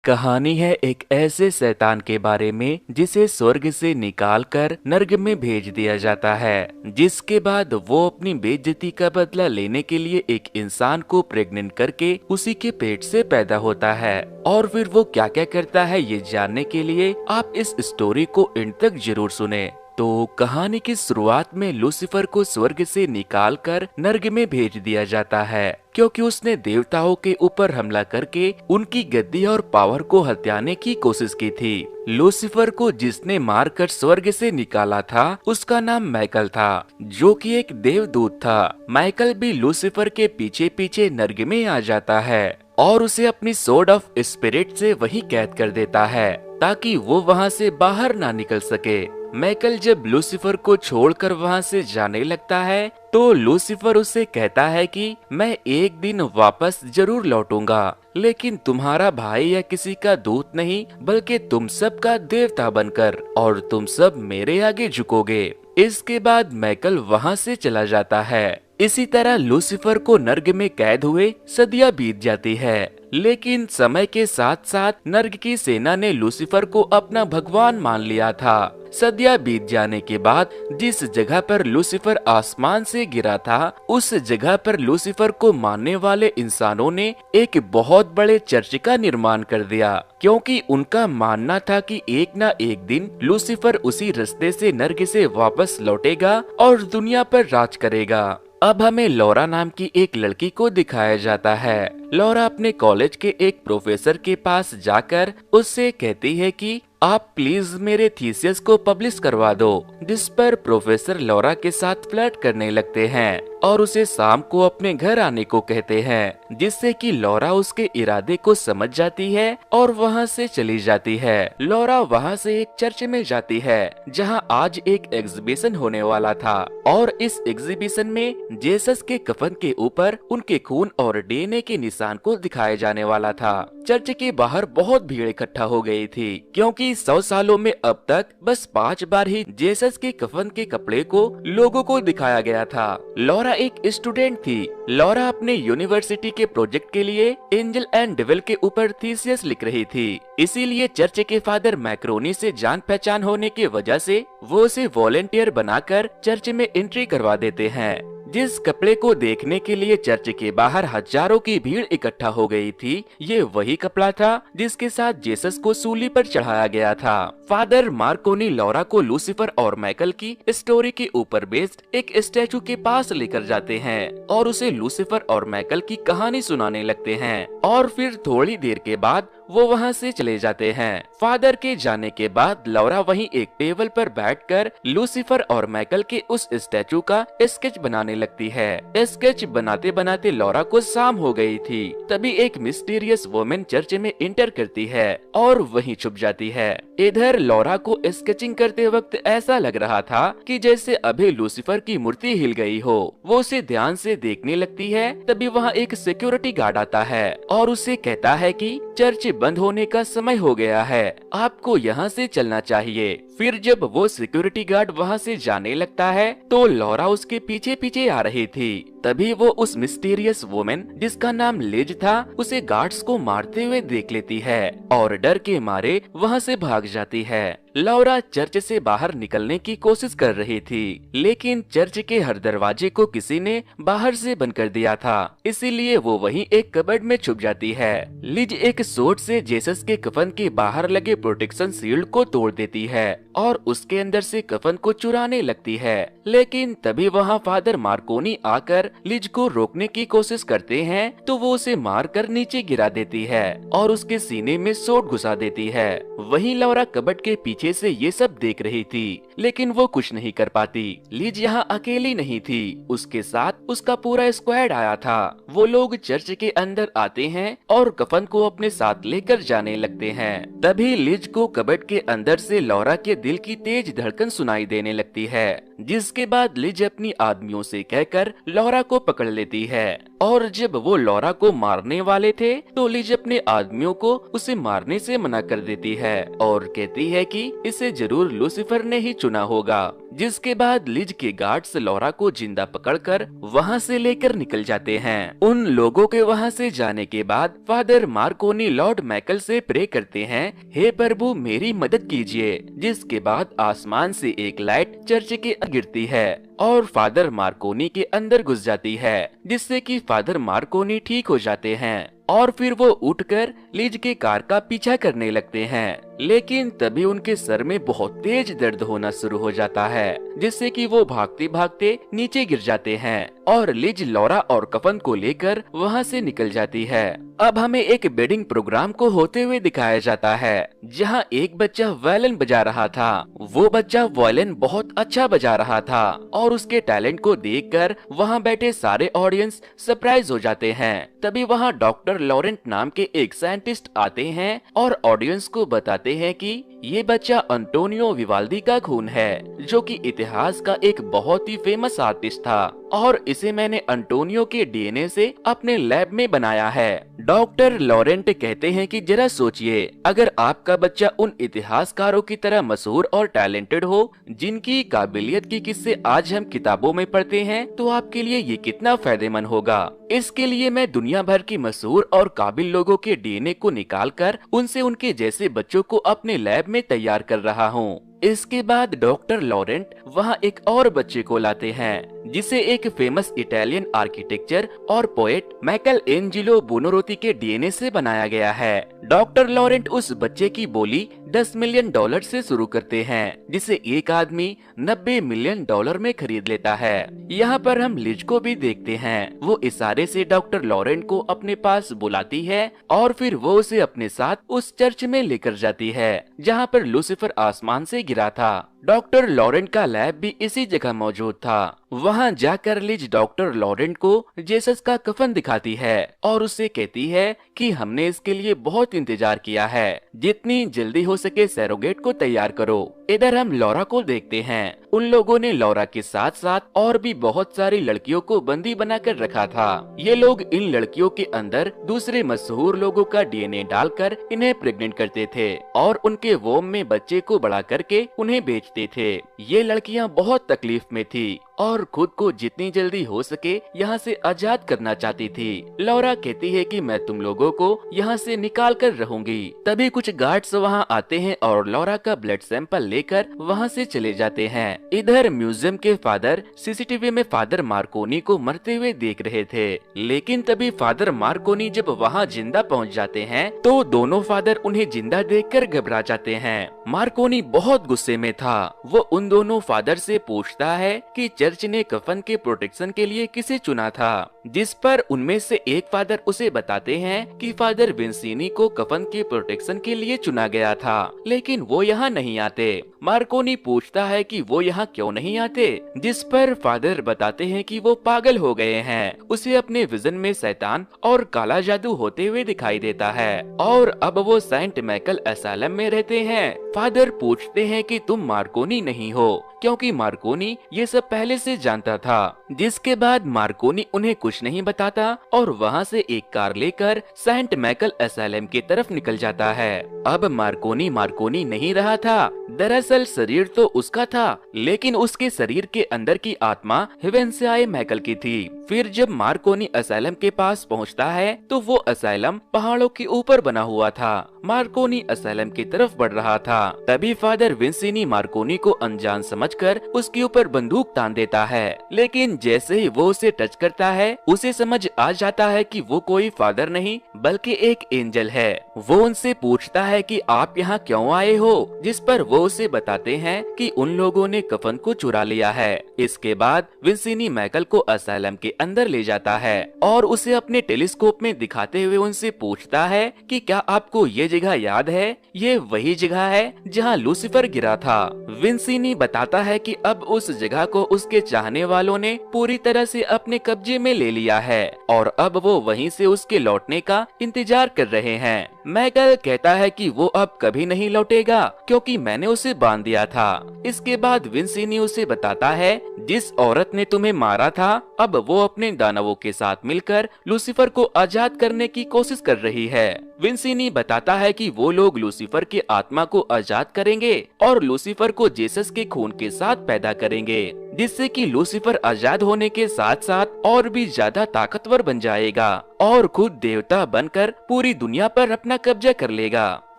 कहानी है एक ऐसे शैतान के बारे में जिसे स्वर्ग से निकालकर नर्क में भेज दिया जाता है, जिसके बाद वो अपनी बेइज्जती का बदला लेने के लिए एक इंसान को प्रेग्नेंट करके उसी के पेट से पैदा होता है। और फिर वो क्या क्या करता है ये जानने के लिए आप इस स्टोरी को एंड तक जरूर सुने। तो कहानी की शुरुआत में लूसीफर को स्वर्ग से निकालकर नर्क में भेज दिया जाता है, क्योंकि उसने देवताओं के ऊपर हमला करके उनकी गद्दी और पावर को हथियाने की कोशिश की थी। लूसीफर को जिसने मारकर स्वर्ग से निकाला था उसका नाम माइकल था, जो कि एक देवदूत था। माइकल भी लूसीफर के पीछे पीछे नर्क में आ जाता है और उसे अपनी सोर्ड ऑफ स्पिरिट से वही कैद कर देता है ताकि वो वहाँ से बाहर ना निकल सके। माइकल जब लूसीफर को छोड़कर वहाँ से जाने लगता है तो लूसीफर उसे कहता है कि मैं एक दिन वापस जरूर लौटूंगा, लेकिन तुम्हारा भाई या किसी का दूत नहीं बल्कि तुम सब का देवता बनकर, और तुम सब मेरे आगे झुकोगे। इसके बाद माइकल वहाँ से चला जाता है। इसी तरह लूसीफर को नर्क में कैद हुए सदियां बीत जाती है, लेकिन समय के साथ साथ नर्क की सेना ने लूसीफर को अपना भगवान मान लिया था। सदियां बीत जाने के बाद जिस जगह पर लूसीफर आसमान से गिरा था उस जगह पर लूसीफर को मानने वाले इंसानों ने एक बहुत बड़े चर्च का निर्माण कर दिया, क्योंकि उनका मानना था कि एक ना एक दिन लूसीफर उसी रास्ते से नर्क से वापस लौटेगा और दुनिया पर राज करेगा। अब हमें लौरा नाम की एक लड़की को दिखाया जाता है। लौरा अपने कॉलेज के एक प्रोफेसर के पास जाकर उससे कहती है कि आप प्लीज मेरे थीसिस को पब्लिश करवा दो, जिस पर प्रोफेसर लौरा के साथ फ्लर्ट करने लगते हैं और उसे शाम को अपने घर आने को कहते हैं, जिससे कि लौरा उसके इरादे को समझ जाती है और वहां से चली जाती है। लौरा वहां से एक चर्च में जाती है जहां आज एक एग्जीबिशन होने वाला था, और इस एग्जीबिशन में जेसस के कफन के ऊपर उनके खून और डीएनए के निशान को दिखाया जाने वाला था। चर्च के बाहर बहुत भीड़ इकट्ठा हो गई थी, क्योंकि 100 सालों में अब तक बस 5 बार ही जेसस के कफन के कपड़े को लोगों को दिखाया गया था। लौरा एक स्टूडेंट थी। लौरा अपने यूनिवर्सिटी के प्रोजेक्ट के लिए एंजल एंड डेविल के ऊपर थीसिस लिख रही थी, इसीलिए चर्च के फादर मैक्रोनी से जान पहचान होने की वजह से वो उसे वॉलेंटियर बनाकर चर्च में एंट्री करवा देते हैं। जिस कपड़े को देखने के लिए चर्च के बाहर हजारों की भीड़ इकट्ठा हो गई थी, ये वही कपड़ा था जिसके साथ जेसस को सूली पर चढ़ाया गया था। फादर मार्कोनी लौरा को लूसीफर और माइकल की स्टोरी के ऊपर बेस्ड एक स्टैचू के पास लेकर जाते हैं और उसे लूसीफर और माइकल की कहानी सुनाने लगते हैं, और फिर थोड़ी देर के बाद वो वहाँ से चले जाते हैं। फादर के जाने के बाद लौरा वहीं एक टेबल पर बैठकर लूसीफर और माइकल के उस स्टैचू का स्केच बनाने लगती है। स्केच बनाते बनाते लौरा को शाम हो गई थी। तभी एक मिस्टीरियस वुमेन चर्च में इंटर करती है और वहीं छुप जाती है। इधर लौरा को स्केचिंग करते वक्त ऐसा लग रहा था कि जैसे अभी लूसीफर की मूर्ति हिल गई हो। वो उसे ध्यान से देखने लगती है। तभी वहाँ एक सिक्योरिटी गार्ड आता है और उसे कहता है कि चर्च बंद होने का समय हो गया है, आपको यहाँ से चलना चाहिए। फिर जब वो सिक्योरिटी गार्ड वहाँ से जाने लगता है तो लौरा उसके पीछे पीछे आ रही थी। तभी वो उस मिस्टीरियस वुमेन जिसका नाम लिज था उसे गार्ड्स को मारते हुए देख लेती है और डर के मारे वहाँ से भाग जाती है। लौरा चर्च से बाहर निकलने की कोशिश कर रही थी, लेकिन चर्च के हर दरवाजे को किसी ने बाहर से बंद कर दिया था, इसीलिए वो वहीं एक कबर्ड में छुप जाती है। लिज एक सोट से जेसस के कफन के बाहर लगे प्रोटेक्शन शील्ड को तोड़ देती है और उसके अंदर से कफन को चुराने लगती है, लेकिन तभी वहाँ फादर मार्कोनी आकर लिज को रोकने की कोशिश करते हैं तो वो उसे मारकर नीचे गिरा देती है और उसके सीने में सोट घुसा देती है। वहीं लौरा कबर्ड के पीछे से ये सब देख रही थी, लेकिन वो कुछ नहीं कर पाती। लिज यहाँ अकेली नहीं थी, उसके साथ उसका पूरा स्क्वाड आया था। वो लोग चर्च के अंदर आते हैं और कफन को अपने साथ लेकर जाने लगते हैं। तभी लिज को कबर्ड के अंदर से लौरा के दिल की तेज धड़कन सुनाई देने लगती है, जिसके बाद लिज अपनी आदमियों से कहकर लौरा को पकड़ लेती है। और जब वो लौरा को मारने वाले थे तो लिज अपने आदमियों को उसे मारने से मना कर देती है और कहती है कि इसे जरूर लूसीफर ने ही चुना होगा, जिसके बाद लिज के गार्ड्स लॉरा को जिंदा पकड़कर वहां से लेकर निकल जाते हैं। उन लोगों के वहां से जाने के बाद फादर मार्कोनी लॉर्ड मैकल से प्रे करते हैं, हे प्रभु मेरी मदद कीजिए। जिसके बाद आसमान से एक लाइट चर्च के अंदर गिरती है और फादर मार्कोनी के अंदर घुस जाती है, जिससे कि फादर मार्कोनी ठीक हो जाते हैं और फिर वो उठकर लिज के कार का पीछा करने लगते हैं। लेकिन तभी उनके सर में बहुत तेज दर्द होना शुरू हो जाता है, जिससे कि वो भागते भागते नीचे गिर जाते हैं और लिज लॉरा और कफन को लेकर वहां से निकल जाती है। अब हमें एक वेडिंग प्रोग्राम को होते हुए दिखाया जाता है, जहां एक बच्चा वायलिन बजा रहा था। वो बच्चा वायलिन बहुत अच्छा बजा रहा था और उसके टैलेंट को देखकर वहां बैठे सारे ऑडियंस सरप्राइज हो जाते हैं। तभी वहां डॉक्टर लॉरेंट नाम के एक साइंटिस्ट आते हैं और ऑडियंस को बताते हैं कि ये बच्चा अंटोनियो विवाल्दी का खून है, जो कि इतिहास का एक बहुत ही फेमस आर्टिस्ट था और इसे मैंने अंटोनियो के डीएनए से अपने लैब में बनाया है। डॉक्टर लॉरेंट कहते हैं कि जरा सोचिए, अगर आपका बच्चा उन इतिहासकारों की तरह मशहूर और टैलेंटेड हो जिनकी काबिलियत की किस्से आज हम किताबों में पढ़ते हैं, तो आपके लिए ये कितना फायदेमंद होगा। इसके लिए मैं दुनिया भर की मशहूर और काबिल लोगों के डीएनए को निकालकर उनसे उनके जैसे बच्चों को अपने लैब में तैयार कर रहा हूँ। इसके बाद डॉक्टर लॉरेंट वहाँ एक और बच्चे को लाते हैं, जिसे एक फेमस इटालियन आर्किटेक्चर और पोएट माइकल एंजिलो बुनोरोती के डीएनए से बनाया गया है। डॉक्टर लॉरेंट उस बच्चे की बोली $10 मिलियन से शुरू करते हैं, जिसे एक आदमी $90 मिलियन में खरीद लेता है। यहाँ पर हम लिज को भी देखते हैं। वो इशारे से डॉक्टर लॉरेंट को अपने पास बुलाती है और फिर वो उसे अपने साथ उस चर्च में लेकर जाती है, जहाँ पर लूसीफर आसमान से गिरा था। डॉक्टर लॉरेंट का लैब भी इसी जगह मौजूद था। वहां जाकर लिज डॉक्टर लॉरेंट को जेसस का कफन दिखाती है और उससे कहती है कि हमने इसके लिए बहुत इंतजार किया है, जितनी जल्दी हो सके सैरोगेट को तैयार करो। इधर हम लॉरा को देखते हैं। उन लोगों ने लॉरा के साथ साथ और भी बहुत सारी लड़कियों को बंदी बनाकर रखा था। ये लोग इन लड़कियों के अंदर दूसरे मशहूर लोगों का डीएनए डालकर इन्हें प्रेग्नेंट करते थे और उनके वोम में बच्चे को बड़ा करके उन्हें बेचते थे। ये लड़कियां बहुत तकलीफ में थी और खुद को जितनी जल्दी हो सके यहाँ से आजाद करना चाहती थी। लॉरा कहती है कि मैं तुम लोगों को यहाँ से निकाल कर रहूंगी। तभी कुछ गार्ड्स वहाँ आते हैं और लॉरा का ब्लड सैंपल लेकर वहाँ से चले जाते हैं। इधर म्यूजियम के फादर सीसीटीवी में फादर मार्कोनी को मरते हुए देख रहे थे, लेकिन तभी फादर मार्कोनी जब वहाँ जिंदा पहुँच जाते हैं तो दोनों फादर उन्हें जिंदा देखकर घबरा जाते हैं। मार्कोनी बहुत गुस्से में था। वो उन दोनों फादर से पूछता है कि चर्च ने कफन के प्रोटेक्शन के लिए किसे चुना था, जिस पर उनमें से एक फादर उसे बताते हैं कि फादर विंसीनी को कफन के प्रोटेक्शन के लिए चुना गया था, लेकिन वो यहाँ नहीं आते। मार्कोनी पूछता है कि वो यहाँ क्यों नहीं आते, जिस पर फादर बताते हैं कि वो पागल हो गए हैं। उसे अपने विजन में शैतान और काला जादू होते हुए दिखाई देता है और अब वो सेंट माइकल एसाइलम में रहते हैं। फादर पूछते हैं कि तुम मार्कोनी नहीं हो, क्योंकि मार्कोनी ये सब पहले से जानता था। जिसके बाद मार्कोनी उन्हें कुछ नहीं बताता और वहाँ से एक कार लेकर सेंट माइकल एसाइलम की तरफ निकल जाता है। अब मार्कोनी नहीं रहा था। दरअसल शरीर तो उसका था, लेकिन उसके शरीर के अंदर की आत्मा हेवन से आए माइकल की थी। फिर जब मार्कोनी असाइलम के पास पहुंचता है तो वो असाइलम पहाड़ों के ऊपर बना हुआ था। मार्कोनी असाइलम की तरफ बढ़ रहा था। तभी फादर विंसीनी मार्कोनी को अनजान समझकर उसके ऊपर बंदूक तान देता है, लेकिन जैसे ही वो उसे टच करता है उसे समझ आ जाता है कि वो कोई फादर नहीं बल्कि एक एंजल है। वो उनसे पूछता है कि आप यहाँ क्यों आए हो, जिस पर वो उसे बताते हैं कि उन लोगों ने कफन को चुरा लिया है। इसके बाद विंसीनी माइकल को असाइलम के अंदर ले जाता है और उसे अपने टेलीस्कोप में दिखाते हुए उनसे पूछता है कि क्या आपको ये जगह याद है? ये वही जगह है जहाँ लूसीफर गिरा था। विंसीनी बताता है कि अब उस जगह को उसके चाहने वालों ने पूरी तरह से अपने कब्जे में ले लिया है और अब वो वहीं से उसके लौटने का इंतजार कर रहे हैं। मैकल कहता है कि वो अब कभी नहीं लौटेगा क्योंकि मैंने उसे बांध दिया था। इसके बाद विंसीनी उसे बताता है जिस औरत ने तुम्हें मारा था अब वो अपने दानवों के साथ मिलकर लूसीफर को आजाद करने की कोशिश कर रही है। विंसीनी बताता है कि वो लोग लूसीफर की आत्मा को आजाद करेंगे और लूसीफर को जेसस के खून के साथ पैदा करेंगे, जिससे कि लूसीफर आजाद होने के साथ साथ और भी ज्यादा ताकतवर बन जाएगा और खुद देवता बनकर पूरी दुनिया पर अपना कब्जा कर लेगा।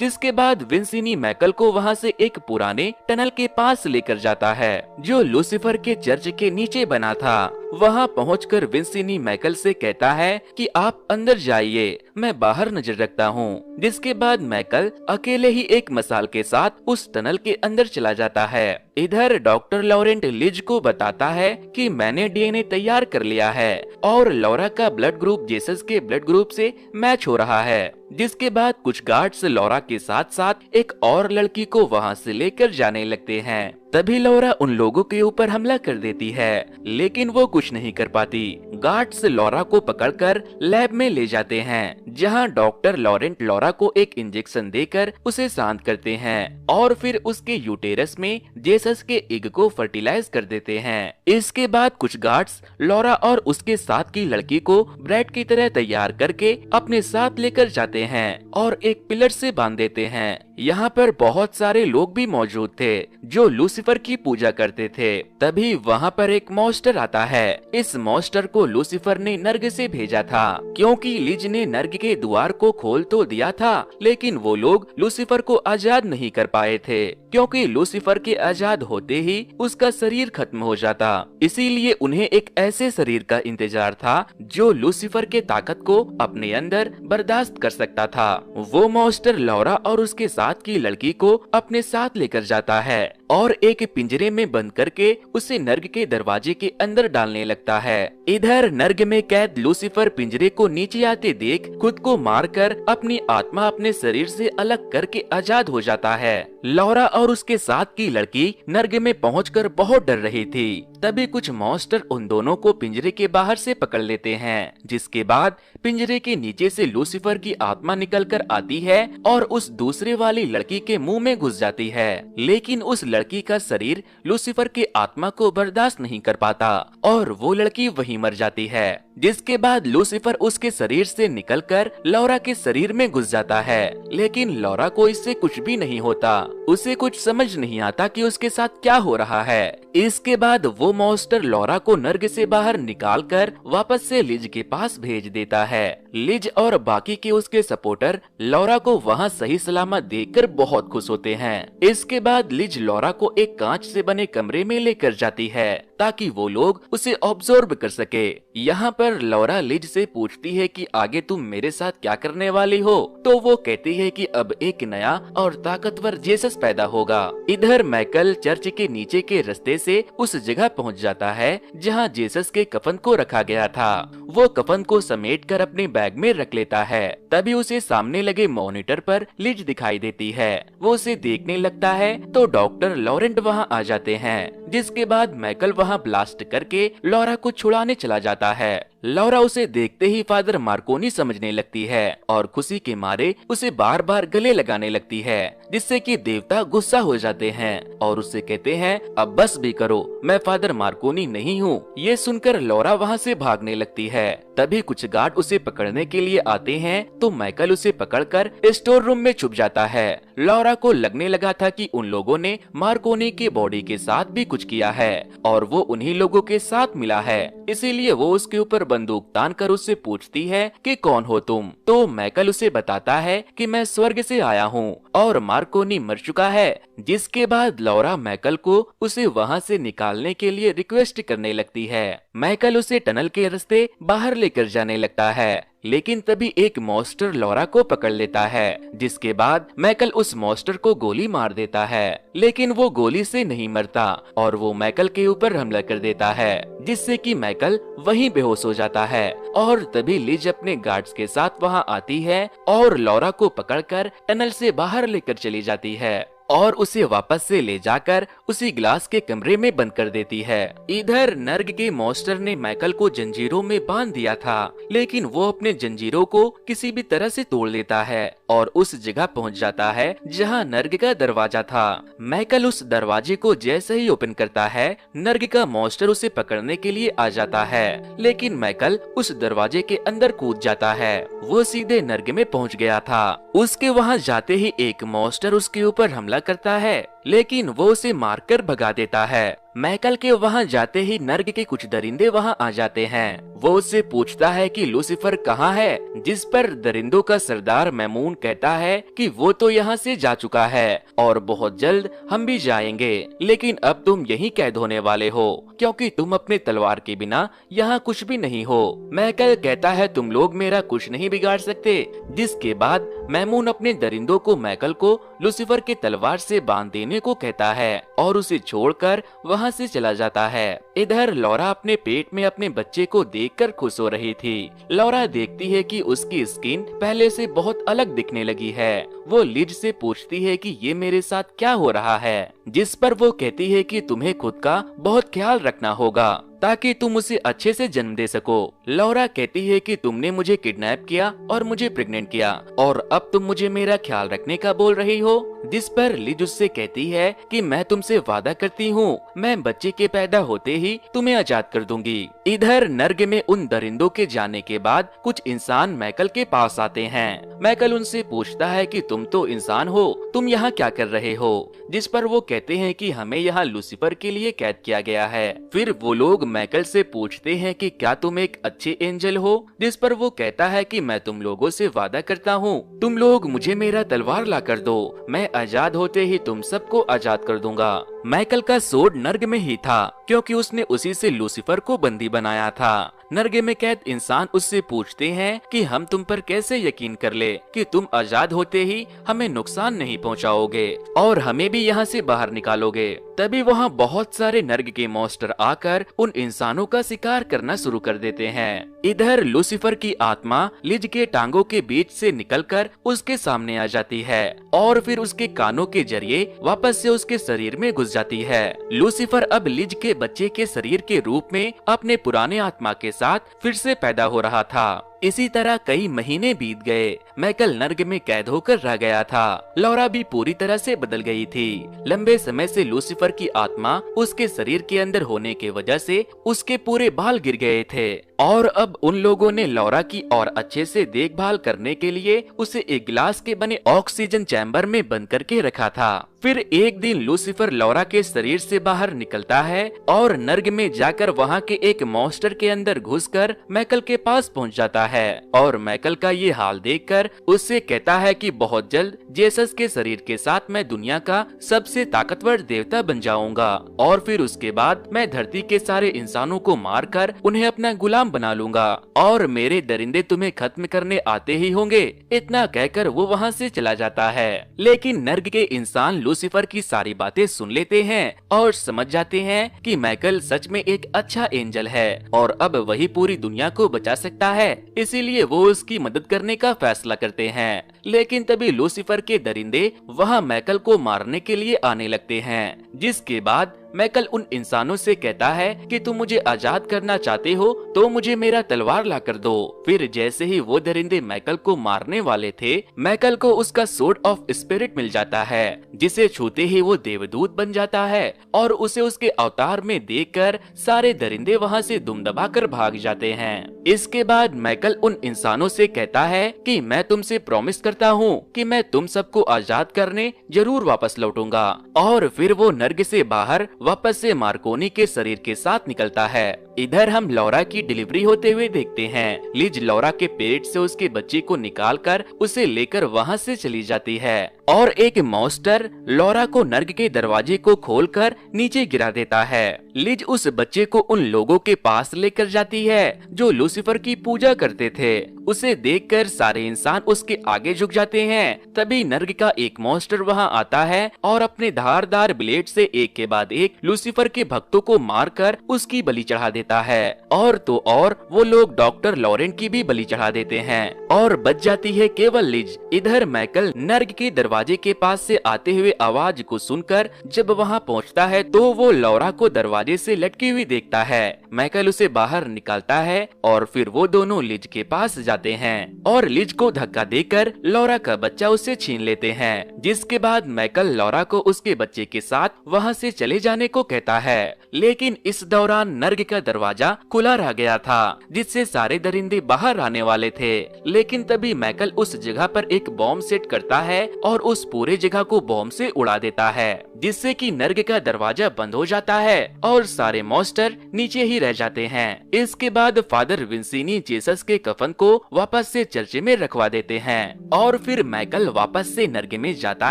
जिसके बाद विंसीनी मैकल को वहां से एक पुराने टनल के पास लेकर जाता है जो लूसीफर के चर्च के नीचे बना था। वहां पहुंचकर विंसीनी मैकल से कहता है कि आप अंदर जाइए, मैं बाहर नजर रखता हूं। जिसके बाद मैकल अकेले ही एक मसाल के साथ उस टनल के अंदर चला जाता है। इधर डॉक्टर लॉरेंट लिज को बताता है कि मैंने डीएनए तैयार कर लिया है और लौरा का ब्लड ग्रुप जेसस के ब्लड ग्रुप से मैच हो रहा है। जिसके बाद कुछ गार्ड्स लौरा के साथ साथ एक और लड़की को वहां से लेकर जाने लगते हैं। तभी लौरा उन लोगों के ऊपर हमला कर देती है, लेकिन वो कुछ नहीं कर पाती। गार्ड्स लौरा को पकड़कर लैब में ले जाते हैं जहां डॉक्टर लॉरेंट लौरा को एक इंजेक्शन देकर उसे शांत करते हैं और फिर उसके यूटेरस में जेसस के एग को फर्टिलाइज कर देते हैं। इसके बाद कुछ गार्ड्स लौरा और उसके साथ की लड़की को ब्रेड की तरह तैयार करके अपने साथ लेकर जाते हैं और एक पिलर से बांध देते हैं। यहाँ पर बहुत सारे लोग भी मौजूद थे जो लूसीफर की पूजा करते थे। तभी वहाँ पर एक मॉन्स्टर आता है। इस मॉन्स्टर को लूसीफर ने नर्ग से भेजा था क्योंकि लिज ने नर्ग के द्वार को खोल तो दिया था, लेकिन वो लोग लूसीफर को आजाद नहीं कर पाए थे क्योंकि लूसीफर के आजाद होते ही उसका शरीर खत्म हो जाता। इसीलिए उन्हें एक ऐसे शरीर का इंतजार था जो लूसीफर के ताकत को अपने अंदर बर्दाश्त कर सकता था। वो मॉन्स्टर लौरा और उसके साथ की लड़की को अपने साथ लेकर जाता है और एक पिंजरे में बंद करके उसे नर्ग के दरवाजे के अंदर डालने लगता है। इधर नर्ग में कैद लूसीफर पिंजरे को नीचे आते देख खुद को मारकर अपनी आत्मा अपने शरीर से अलग करके आजाद हो जाता है। लौरा और उसके साथ की लड़की नर्ग में पहुंचकर बहुत डर रही थी। तभी कुछ मॉन्स्टर उन दोनों को पिंजरे के बाहर से पकड़ लेते हैं, जिसके बाद पिंजरे के नीचे से लूसीफर की आत्मा निकलकर आती है और उस दूसरे वाली लड़की के मुंह में घुस जाती है। लेकिन उस लड़की का शरीर लूसीफर के आत्मा को बर्दाश्त नहीं कर पाता और वो लड़की वहीं मर जाती है। जिसके बाद लूसीफर उसके शरीर से निकलकर लौरा के शरीर में घुस जाता है, लेकिन लौरा को इससे कुछ भी नहीं होता। उसे कुछ समझ नहीं आता कि उसके साथ क्या हो रहा है। इसके बाद वो मॉन्स्टर लौरा को नर्ग से बाहर निकालकर वापस से लिज के पास भेज देता है। लिज और बाकी के उसके सपोर्टर लौरा को वहाँ सही सलामत देखकर बहुत खुश होते हैं। इसके बाद लिज लौरा को एक कांच से बने कमरे में लेकर जाती है ताकि वो लोग उसे ऑब्जर्व कर सके। यहाँ पर लौरा लिज से पूछती है कि आगे तुम मेरे साथ क्या करने वाली हो, तो वो कहती है कि अब एक नया और ताकतवर जेसस पैदा होगा। इधर मैकल चर्च के नीचे के रास्ते से उस जगह पहुँच जाता है जहाँ जेसस के कफन को रखा गया था। वो कफन को समेटकर अपने बैग में रख लेता है। तभी उसे सामने लगे मॉनिटर पर लिज दिखाई देती है। वो उसे देखने लगता है तो डॉक्टर लॉरेंट वहाँ आ जाते हैं, जिसके बाद मैकल वहाँ ब्लास्ट करके लौरा को छुड़ाने चला जाता है। लौरा उसे देखते ही फादर मार्कोनी समझने लगती है और खुशी के मारे उसे बार बार गले लगाने लगती है, जिससे कि देवता गुस्सा हो जाते हैं और उससे कहते हैं अब बस भी करो, मैं फादर मार्कोनी नहीं हूँ। ये सुनकर लौरा वहाँ से भागने लगती है। तभी कुछ गार्ड उसे पकड़ने के लिए आते हैं तो मैकल उसे पकड़कर स्टोर रूम में छुप जाता है। लौरा को लगने लगा था कि उन लोगों ने मार्कोनी के बॉडी के साथ भी कुछ किया है और वो उन्हीं लोगों के साथ मिला है, इसीलिए वो उसके ऊपर बंदूक तान कर उससे पूछती है कि कौन हो तुम। तो मैकल उसे बताता है कि मैं स्वर्ग से आया हूँ और मार्कोनी मर चुका है। जिसके बाद लौरा मैकल को उसे वहाँ से निकालने के लिए रिक्वेस्ट करने लगती है। मैकल उसे टनल के रास्ते बाहर लेकर जाने लगता है, लेकिन तभी एक मॉन्स्टर लौरा को पकड़ लेता है। जिसके बाद मैकल उस मॉन्स्टर को गोली मार देता है, लेकिन वो गोली से नहीं मरता और वो मैकल के ऊपर हमला कर देता है, जिससे कि मैकल वहीं बेहोश हो जाता है। और तभी लिज अपने गार्ड्स के साथ वहां आती है और लौरा को पकड़कर टनल से बाहर लेकर चली जाती है। और उसे वापस से ले जाकर उसी ग्लास के कमरे में बंद कर देती है। इधर नर्ग के मास्टर ने माइकल को जंजीरों में बांध दिया था, लेकिन वो अपने जंजीरों को किसी भी तरह से तोड़ लेता है और उस जगह पहुंच जाता है जहां नर्ग का दरवाजा था। माइकल उस दरवाजे को जैसे ही ओपन करता है, नर्ग का मास्टर उसे पकड़ने के लिए आ जाता है, लेकिन माइकल उस दरवाजे के अंदर कूद जाता है। वो सीधे नर्ग में पहुंच गया था। उसके वहां जाते ही एक मास्टर उसके ऊपर हमला करता है, लेकिन वो उसे मारकर भगा देता है। माइकल के वहां जाते ही नर्ग के कुछ दरिंदे वहां आ जाते हैं। वो उससे पूछता है कि लूसीफर कहाँ है, जिस पर दरिंदों का सरदार मैमून कहता है कि वो तो यहाँ से जा चुका है और बहुत जल्द हम भी जाएंगे, लेकिन अब तुम यहीं कैद होने वाले हो क्योंकि तुम अपने तलवार के बिना यहाँ कुछ भी नहीं हो। माइकल कहता है तुम लोग मेरा कुछ नहीं बिगाड़ सकते, जिसके बाद मैमून अपने दरिंदों को माइकल को लूसीफर के तलवार से बांध देने को कहता है और उसे छोड़कर वहाँ से चला जाता है। इधर लौरा अपने पेट में अपने बच्चे को देखकर खुश हो रही थी। लौरा देखती है कि उसकी स्किन पहले से बहुत अलग दिखने लगी है। वो लिज से पूछती है कि ये मेरे साथ क्या हो रहा है, जिस पर वो कहती है कि तुम्हें खुद का बहुत ख्याल रखना होगा ताकि तुम उसे अच्छे से जन्म दे सको। लौरा कहती है कि तुमने मुझे किडनैप किया और मुझे प्रेग्नेंट किया और अब तुम मुझे मेरा ख्याल रखने का बोल रही हो, जिस पर लिज उससे कहती है कि मैं तुमसे वादा करती हूँ मैं बच्चे के पैदा होते ही तुम्हें आजाद कर दूंगी। इधर नर्ग में उन दरिंदों के जाने के बाद कुछ इंसान माइकल के पास आते हैं। माइकल उनसे पूछता है कि तुम तो इंसान हो, तुम यहाँ क्या कर रहे हो, जिस पर वो कहते हैं कि हमें यहाँ लूसीफर के लिए कैद किया गया है। फिर वो लोग माइकल से पूछते हैं कि क्या तुम एक अच्छे एंजल हो, जिस पर वो कहता है कि मैं तुम लोगों से वादा करता हूँ तुम लोग मुझे मेरा तलवार ला कर दो, मैं आजाद होते ही तुम सबको आजाद कर दूंगा। माइकल का सोड नर्ग में ही था क्योंकि उसने उसी से लूसीफर को बंदी बनाया था। नर्ग में कैद इंसान उससे पूछते हैं कि हम तुम पर कैसे यकीन कर ले कि तुम आजाद होते ही हमें नुकसान नहीं पहुंचाओगे और हमें भी यहाँ से बाहर निकालोगे। तभी वहाँ बहुत सारे नर्ग के मॉन्स्टर आकर उन इंसानों का शिकार करना शुरू कर देते हैं। इधर लूसीफर की आत्मा लिज के टांगों के बीच से निकलकर उसके सामने आ जाती है और फिर उसके कानों के जरिए वापस से उसके शरीर में घुस जाती है। लूसीफर अब लिज के बच्चे के शरीर के रूप में अपने पुराने आत्मा के साथ फिर से पैदा हो रहा था। इसी तरह कई महीने बीत गए। माइकल नर्ग में कैद होकर रह गया था। लौरा भी पूरी तरह से बदल गई थी। लंबे समय से लूसीफर की आत्मा उसके शरीर के अंदर होने की वजह से उसके पूरे बाल गिर गए थे और अब उन लोगों ने लौरा की और अच्छे से देखभाल करने के लिए उसे एक गिलास के बने ऑक्सीजन चैम्बर में बंद करके रखा था। फिर एक दिन लूसीफर लौरा के शरीर से बाहर निकलता है और नर्ग में जाकर वहाँ के एक मॉन्स्टर के अंदर घुसकर माइकल के पास पहुँच जाता है और माइकल का ये हाल देखकर उससे कहता है कि बहुत जल्द जेसस के शरीर के साथ मैं दुनिया का सबसे ताकतवर देवता बन जाऊंगा और फिर उसके बाद मैं धरती के सारे इंसानों को मारकर उन्हें अपना गुलाम बना लूंगा और मेरे दरिंदे तुम्हें खत्म करने आते ही होंगे। इतना कहकर वो वहाँ से चला जाता है। लेकिन नर्ग के इंसान लूसीफर की सारी बातें सुन लेते हैं और समझ जाते हैं कि माइकल सच में एक अच्छा एंजल है और अब वही पूरी दुनिया को बचा सकता है, इसीलिए वो उसकी मदद करने का फैसला करते हैं। लेकिन तभी लूसीफर के दरिंदे वहाँ माइकल को मारने के लिए आने लगते हैं, जिसके बाद माइकल उन इंसानों से कहता है कि तुम मुझे आजाद करना चाहते हो तो मुझे मेरा तलवार ला कर दो। फिर जैसे ही वो दरिंदे माइकल को मारने वाले थे, माइकल को उसका सोर्ड ऑफ स्पिरिट मिल जाता है, जिसे छूते ही वो देवदूत बन जाता है और उसे उसके अवतार में देखकर सारे दरिंदे वहाँ से दुम दबाकर भाग जाते हैं। इसके बाद माइकल उन इंसानों से कहता है कि मैं तुमसे प्रॉमिस करता हूँ कि मैं तुम सबको आजाद करने जरूर वापस लौटूंगा और फिर वो नर्ग से बाहर वापस से मार्कोनी के शरीर के साथ निकलता है। इधर हम लौरा की डिलीवरी होते हुए देखते हैं। लिज लौरा के पेट से उसके बच्चे को निकालकर उसे लेकर वहाँ से चली जाती है और एक मॉन्स्टर लौरा को नर्ग के दरवाजे को खोलकर नीचे गिरा देता है। लिज उस बच्चे को उन लोगों के पास लेकर जाती है जो लूसीफर की पूजा करते थे। उसे देखकर सारे इंसान उसके आगे झुक जाते हैं। तभी नर्ग का एक मॉन्स्टर वहाँ आता है और अपने धारदार ब्लेड से एक के बाद एक लूसीफर के भक्तों को मारकर उसकी बलि चढ़ा देता देता है। और तो और वो लोग डॉक्टर लॉरेंट की भी बलि चढ़ा देते हैं और बच जाती है केवल लिज। इधर माइकल नर्ग के दरवाजे के पास से आते हुए आवाज को सुनकर जब वहाँ पहुँचता है तो वो लौरा को दरवाजे से लटकी हुई देखता है। माइकल उसे बाहर निकालता है और फिर वो दोनों लिज के पास जाते हैं और लिज को धक्का देकर लौरा का बच्चा उससे छीन लेते हैं, जिसके बाद माइकल लौरा को उसके बच्चे के साथ वहाँ से चले जाने को कहता है। लेकिन इस दौरान नर्ग का दरवाजा खुला रह गया था, जिससे सारे दरिंदे बाहर आने वाले थे। लेकिन तभी माइकल उस जगह पर एक बॉम्ब सेट करता है और उस पूरे जगह को बॉम्ब से उड़ा देता है, जिससे कि नर्ग का दरवाजा बंद हो जाता है और सारे मॉन्स्टर नीचे ही रह जाते हैं। इसके बाद फादर विंसीनी जेसस के कफन को वापस से चर्च में रखवा देते हैं और फिर माइकल वापस से नर्ग में जाता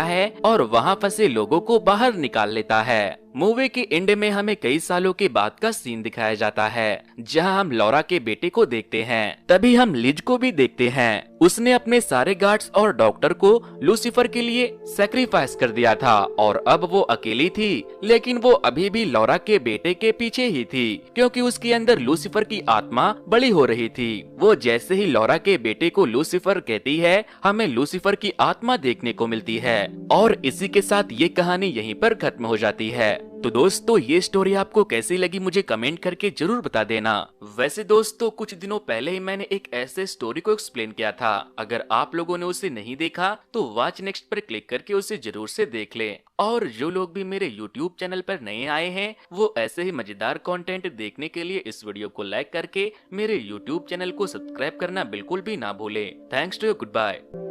है और वहाँ फंसे लोगों को बाहर निकाल लेता है। मूवी के एंड में हमें कई सालों के बाद का सीन दिखाया जाता है, जहां हम लौरा के बेटे को देखते हैं। तभी हम लिज को भी देखते हैं। उसने अपने सारे गार्ड्स और डॉक्टर को लूसीफर के लिए सैक्रिफाइस कर दिया था और अब वो अकेली थी, लेकिन वो अभी भी लौरा के बेटे के पीछे ही थी, क्योंकि उसके अंदर लूसीफर की आत्मा बड़ी हो रही थी। वो जैसे ही लौरा के बेटे को लूसीफर कहती है, हमें लूसीफर की आत्मा देखने को मिलती है और इसी के साथ ये कहानी यहीं पर खत्म हो जाती है। तो दोस्तों, ये स्टोरी आपको कैसी लगी मुझे कमेंट करके जरूर बता देना। वैसे दोस्तों, कुछ दिनों पहले ही मैंने एक ऐसे स्टोरी को एक्सप्लेन किया था। अगर आप लोगों ने उसे नहीं देखा तो वॉच नेक्स्ट पर क्लिक करके उसे जरूर से देख लें। और जो लोग भी मेरे YouTube चैनल पर नए आए हैं, वो ऐसे ही मजेदार कंटेंट देखने के लिए इस वीडियो को लाइक करके मेरे YouTube चैनल को सब्सक्राइब करना बिल्कुल भी ना भूलें। Thanks to you, good bye.